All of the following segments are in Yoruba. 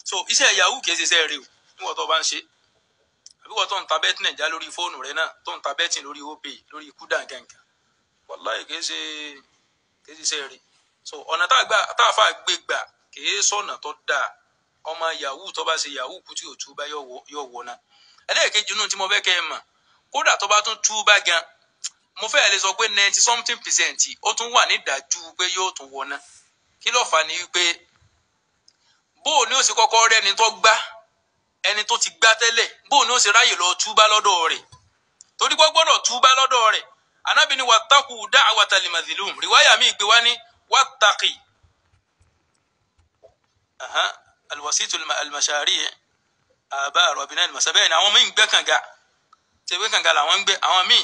so iṣẹ́ yahoo kìí ṣe iṣẹ́ rẹ o níwọ̀n tó bá ń ṣe àbí wọ́n tó ń ta bẹ́tì nàìjíríà lórí fóònù rẹ náà tó ń ta bẹ́tì lórí opay lórí kúdà gàǹgà wàláhì kìí ṣe iṣẹ́ rẹ so ọ̀nà tá a fà gbé gbà kìí sọ̀nà tó dáa ọmọ yahoo tó bá ṣe yahoo kú tí ò túbá yóò wọ̀ náà ẹlẹ́ẹ̀kejì nù tí mo fẹ́ kẹ́ ẹ mọ̀ kódà tó bá tún túbá gan mo fẹ́ lè sọ pé 90-something% ó tún wà nídàájú pé yóò tún wọ̀ náà kí ló fà ní wípé bóò ni ó sì kọ́kọ́ rẹ́ni tó gbá ẹni tó ti gbá tẹ́lẹ̀ bóò ni ó sì ráyè lọ túbá lọ́dọ̀ rẹ̀ torí pé gbọ́dọ̀ túbá lọ́dọ̀ rẹ̀ Ànábì ní wattaqu da'watal mazlum rìwáyà mi gbé wá ní wattaqi alwasitu almashari' abar wa bina almasabain àwọn míì gbẹ́ kànga tí gbẹ́ kànga làwọn ń gbẹ́ àwọn míì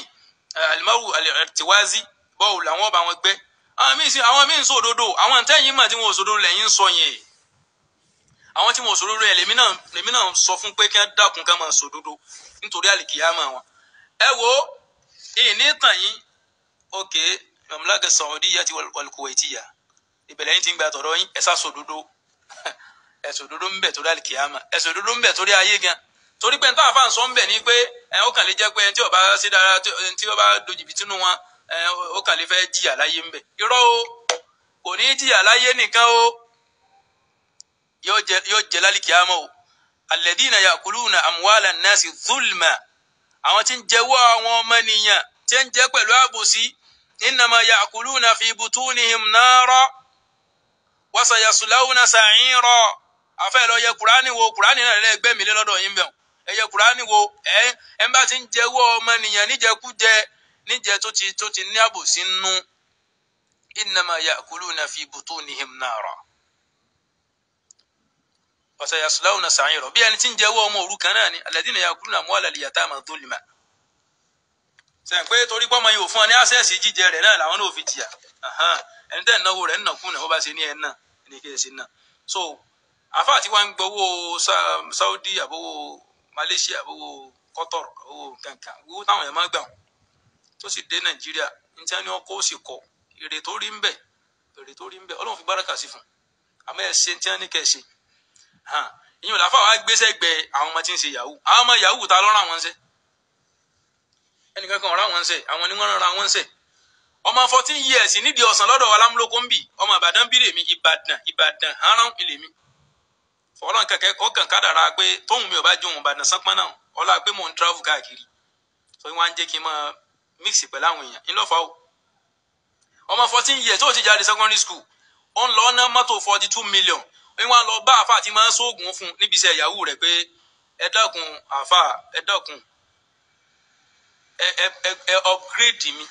alimaru alirtiwazi bọ́ọ̀ làwọn bá wọn gbẹ́ àwọn míì ń sòdodo àwọn tẹ́yìn mà tí wọn ò sòdodo lẹ́yìn ń sọ yẹn àwọn tí wọn ò sòdodo yẹn lèmi náà sọ fún pé kí wọ́n dákun ká máa sòdodo nítorí àlìkìyàmà wọn. ẹ wo ìní tàn yín òkè mamlaka Saudiyyati wal Kuwaitiyya ìbẹ̀lẹ̀ yín ti ń gba tọ̀dọ̀ yín ẹ sá sòdodo ẹ sòdodo ń bẹ torí àlìkìyàmà ẹ sòdodo ń bẹ torí ayé gan torí pé nítorí àfáà ń sọ ń bẹ ní pé ó kàn lè jẹ́ pé tí ó bá ṣe dára tí ó bá dojìbìtì nù wọn ó kàn lè fẹ́ jìyà láyé ń bẹ irọ́ o kò ní jìyà láyé nìkan o yóò jẹ lálìkìyàmà o alladhina ya'kuluna amwala an-nasi dhulma àwọn tí ń jẹ́wọ́ àwọn ọmọ nìyàn tí ń jẹ́ pẹ̀lú àbòsí innama ya'kuluna fi butunihim nara wa sayaslawna sa'ira afẹ́ lọ yẹ kùránì wo kùránì náà lẹ́gbẹ́ mi lé lọ́dọ̀ yín bẹ̀rù ẹ yẹ kùránì wo ẹ bá ti ń jẹ́wọ́ ọmọ nìyàn níjẹkújẹ níjẹ tó ti ní àbòsí nú innama ya'kuluna fi butunihim nara wa sayaslawna sa'ira bí ẹni tí ń jẹ́wọ́ ọmọ òrukàn náà ni alladhina ya'kuluna amwala al-yatama dhulma sẹ́yìn pé torí pọ́mọ yóò fún ọ ní àṣẹ́sì jíjẹ rẹ̀ náà làwọn náà fi jìyà ẹni tẹ́ náwó rẹ̀ nàkúnà ó bá ṣe ní ẹ̀ náà ní kí ẹ ṣe náà so àfáà tí wọ́n ń gbowó Saudi àbówó Malaysia àbówó Qatar àbówó kankan owó táwọn èèyàn máa gbà wọn tó sì dé Nàìjíríà ní tí wọ́n kó sì kọ èrè tó rí ń bẹ Ọlọ́run fi báràkà sí fún àmọ́ ẹ ṣe tí wọ́n ní kẹ́ ẹ ṣe ìyẹn làfáà wá gbéṣẹ́ gbẹ àwọn ọmọ tí ń ṣe yahoo àwọn ọmọ yahoo ta lọ́rùn àwọn ń ṣe ẹnìkan kan ọ̀rọ̀ àwọn ń ṣe àwọn ni wọ́n rán àwọn ń ṣe ọmọ 14 years nídìí ọ̀sán lọ́dọ̀ wa lámúlòkó ń bì ọmọ Ìbàdàn bí lèmi Ìbàdàn hánrán lèmi fọlọ́n kẹ̀kẹ́ ọkàn kádàrá pé tóun mi ò bá jó òun Ìbàdàn sánpọ́n náà ọlá pé mò ń travel káàkiri so wọ́n á ń jẹ́ kí n máa mix pẹ̀lú àwọn èèyàn ńlọ́fà o ọmọ 14 years tó ti jáde secondary school ó ń lọ ná mọ́tò 42 million wọ́n á lọ bá àfà tí máa ń sóògùn fún níbi iṣẹ́ yahoo rẹ̀ pé ẹ dákun àfà ẹ dákun ẹ upgrade mi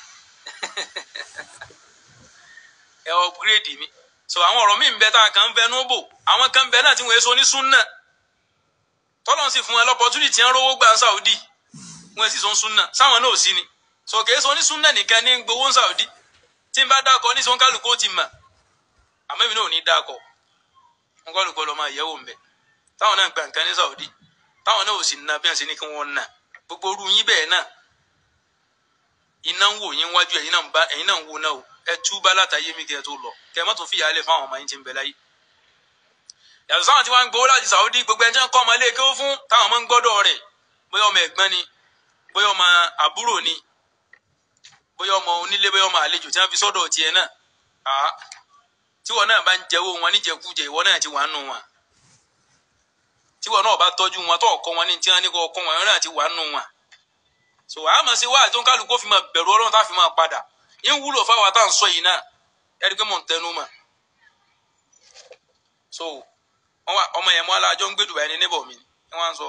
ẹ upgrade mi so àwọn ọ̀rọ̀ mi ń bẹ tá a kàn ń bẹ núbò àwọn kan ń bẹ náà tí wọ́n èso ní súnà tọ́lọ́n sì fún ẹ lọ́pọ̀túnìtì ń rówó gbà ń Saudi wọ́n sì sọ ń súnà sáwọn náà ò sí ni so kìí sọ ní súnà nìkan ní gbowó ń Saudi tí n bá dákọ̀ ní sọ́n kálukú ó ti mà àmọ́ èmi náà ò ní dákọ̀ wọn kálukú lọ́ máa yẹ̀wò ń bẹ táwọn náà gbà nǹkan ní Saudi táwọn náà ò sì ná bí wọ́n ṣe ní kí wọ́n ná gbogbo orú yín bẹ́ẹ̀ náà iná ń wò yín wájú ẹ̀yin náà ń wò náà o ẹ túbá látàyé mi kẹ́ ẹ tó lọ kẹ́ ẹ má tún fìyà lẹ̀ fáwọn ọmọ yín tí ń bẹ láyé yàtọ̀ sáwọn tí wọ́n ń gbowó láti Saudi gbogbo ẹni tí wọ́n kọ́ ọmọ ilé kéwú fún táwọn ọmọ ń gbọ́dọ̀ rẹ̀ bóyá ọmọ ẹ̀gbọ́n ni bóyá ọmọ àbúrò ni bóyá ọmọ onílé bóyá ọmọ àlejò tí wọ́n fi sọ́dọ̀ tiẹ̀ náà tí wọ́n náà bá ń jẹ́wọ́ wọn níjẹkújẹ ìwọ náà ti wà nù wọn tí wọ́n náà bá tọ́jú wọn tó ọkọ wọn ní tí wọ́n ní kó ọkọ wọn náà ti wà nù wọn so àmọ́ sí wáyé tó ń kálukú fi máa bẹ̀rù Ọlọ́run tá fi máa padà yín wúlò fáwọn tá à ń sọ yìí náà ẹ̀rí pé mò ń tẹnu mọ́ so ọmọ yẹn mọ́ alájọ́ ń gbé Dubai ní níbọ̀ mi ni wọ́n á sọ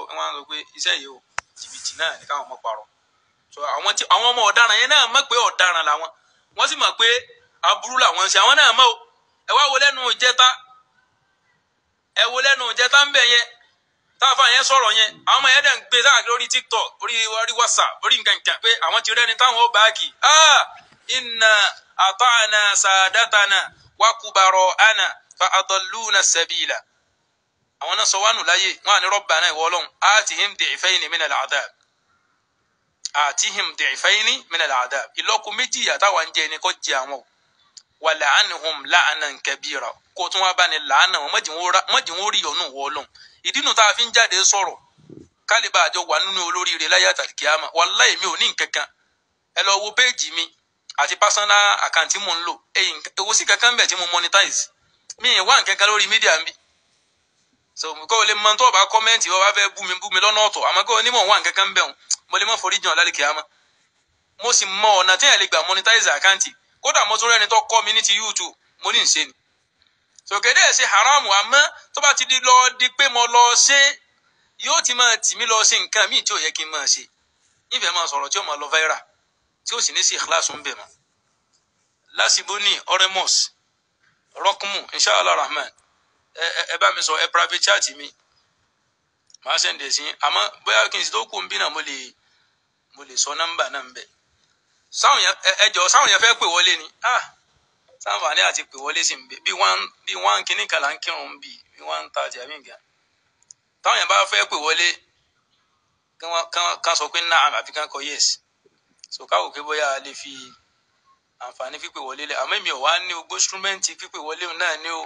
pé iṣẹ́ yìí o jìbìtì náà ní káwọn ọmọ parọ́ so àwọn ọmọ ọ̀daràn yẹn náà mọ̀ pé ọ̀daràn làwọn wọ́n sì mọ̀ pé aburú làwọn ń ṣe àwọn náà mọ̀ o ẹ wá wo lẹ́nu ìjẹta ń bẹ̀ yẹn táàfà yẹn sọ̀rọ̀ yẹn àwọn ọmọ yẹn dẹ̀ ń gbé sáàkiri lórí TikTok orí WhatsApp orí nǹkan pé àwọn ti rẹ́ni táwọn ó báàkì inna ata'na sadatana wa kubara'ana fa adalluna sabila àwọn náà sọ wánu láyé wọn à ní Rabbana ìwọ Ọlọ́run atihim di'fayni min al-'adhab ìlọ́kù méjì yàtàwọn ń jẹ ẹni kọ́ jẹ àwọn wa la'anhum la'nan kabira kó tún wá bá ní làánà wọn mọ̀jì wọn rí ọ̀nà wọ ọlọ́run ìdí nu tá a fi ń jáde sọ̀rọ̀ kálíbà àjọ wà nínú olóríire láyé àtàlìkíyàmá wàláhì mi ò ní nǹkankan ẹ lọ wo péèjì mi àti personal account tí mo ń lò owó sí kankan bẹ̀ tí mo monetize mi ì wá nǹkankan lórí mídíà mi so kó o lè mọ tó o bá kọ́mẹ́ǹtì o bá fẹ́ bú mi lọ́nà ọ̀tọ̀ àmọ́ kó o ní mọ̀ wá nǹkankan bẹ̀ mo lè mọ̀ forí jìn lálìkíyàmá mo sì mọ ọ̀nà tí ẹ̀ lè gbà monetize àkáǹtì kódà mo tún rẹ́ni tó kọ́ mi ní ti YouTube mo ní ìṣe ni so kéde ẹ̀ ṣe haramu àmọ́ tó bá ti di pé mo lọ ṣe yóò ti máa tì mí lọ ṣe nǹkan míì tí ò yẹ kí n máa ṣe nífẹ̀ẹ́ máa sọ̀rọ̀ tí ó máa lọ viral tí ó sì ní sí ìkíláàsù ń bẹ̀ mọ́ lásìbò ní oremus rọ́kùmù inshallah rahman ẹ bá mi sọ ẹ private chat mi màá sẹ́ǹdẹ̀ sí àmọ́ bóyá kí n sì tó kù ń bí náà mo lè sọ nọ́mbà náà ń bẹ̀ sáwọn yẹn fẹ́ pè wọlé ni sáǹfààní àti pè wọlé sí ń bẹ̀ bí wọ́n kíní kan là ń kírun bí 1:30 àbí nǹkan táwọn yẹn bá fẹ́ pè wọlé kán sọ pé náà àbí kán kọ yes so káwò pé bóyá a lè fi àǹfààní pípè wọlé lẹ àmọ́ èmi ò wá ní ogbó instrumenti pípè wọlé náà ní o